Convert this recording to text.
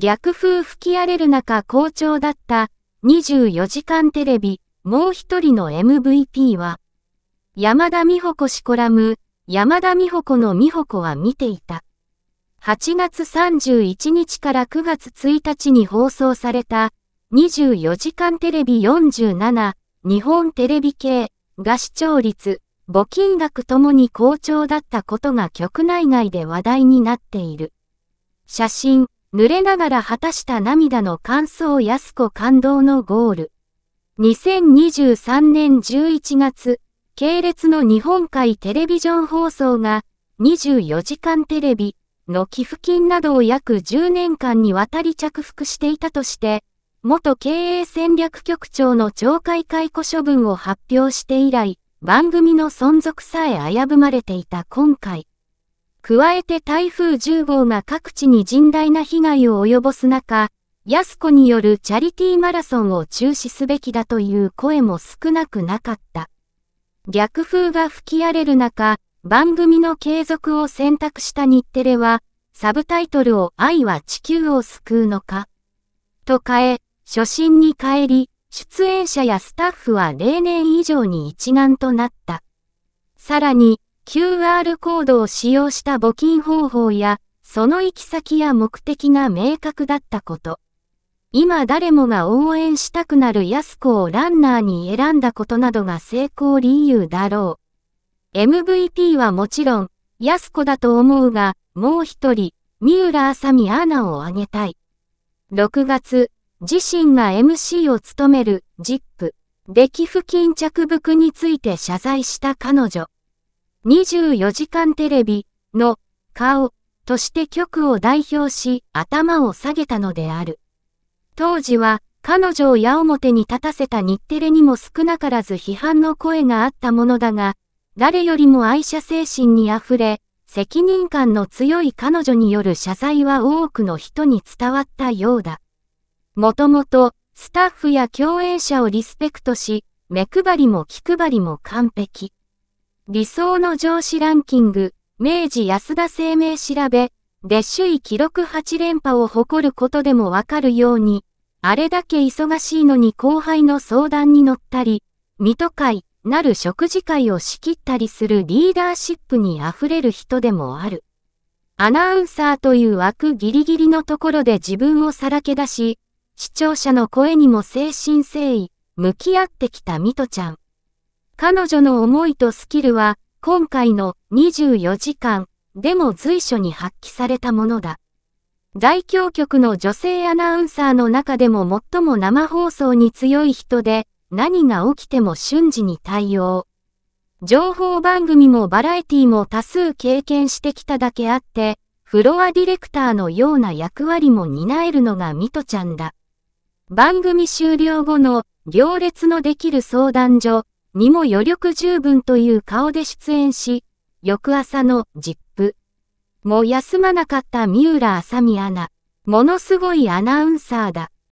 逆風吹き荒れる中好調だった24時間テレビ、もう一人の MVP は、山田美穂子氏コラム、山田美穂子の美穂子は見ていた。8月31日から9月1日に放送された24時間テレビ47、日本テレビ系が視聴率、募金額ともに好調だったことが局内外で話題になっている。写真、濡れながら果たした涙の感想安子感動のゴール。2023年11月、系列の日本海テレビジョン放送が24時間テレビの寄付金などを約10年間にわたり着服していたとして、元経営戦略局長の懲戒解雇処分を発表して以来、番組の存続さえ危ぶまれていた今回。加えて台風10号が各地に甚大な被害を及ぼす中、安子によるチャリティーマラソンを中止すべきだという声も少なくなかった。逆風が吹き荒れる中、番組の継続を選択した日テレは、サブタイトルを愛は地球を救うのかと変え、初心に帰り、出演者やスタッフは例年以上に一丸となった。さらに、QR コードを使用した募金方法や、その行き先や目的が明確だったこと。今誰もが応援したくなる安子をランナーに選んだことなどが成功理由だろう。MVP はもちろん、安子だと思うが、もう一人、三浦あさみアナを挙げたい。6月、自身が MC を務める ZIP で寄付金着服について謝罪した彼女。24時間テレビの顔として局を代表し頭を下げたのである。当時は彼女を矢面に立たせた日テレにも少なからず批判の声があったものだが、誰よりも愛社精神にあふれ、責任感の強い彼女による謝罪は多くの人に伝わったようだ。もともと、スタッフや共演者をリスペクトし、目配りも気配りも完璧。理想の上司ランキング、明治安田生命調べ、で首位記録8連覇を誇ることでもわかるように、あれだけ忙しいのに後輩の相談に乗ったり、水戸会なる食事会を仕切ったりするリーダーシップに溢れる人でもある。アナウンサーという枠ギリギリのところで自分をさらけ出し、視聴者の声にも誠心誠意、向き合ってきた水戸ちゃん。彼女の思いとスキルは、今回の24時間でも随所に発揮されたものだ。在京局の女性アナウンサーの中でも最も生放送に強い人で、何が起きても瞬時に対応。情報番組もバラエティも多数経験してきただけあって、フロアディレクターのような役割も担えるのが水戸ちゃんだ。番組終了後の行列のできる相談所にも余力十分という顔で出演し、翌朝のZIPも休まなかった三浦あさみアナ。ものすごいアナウンサーだ。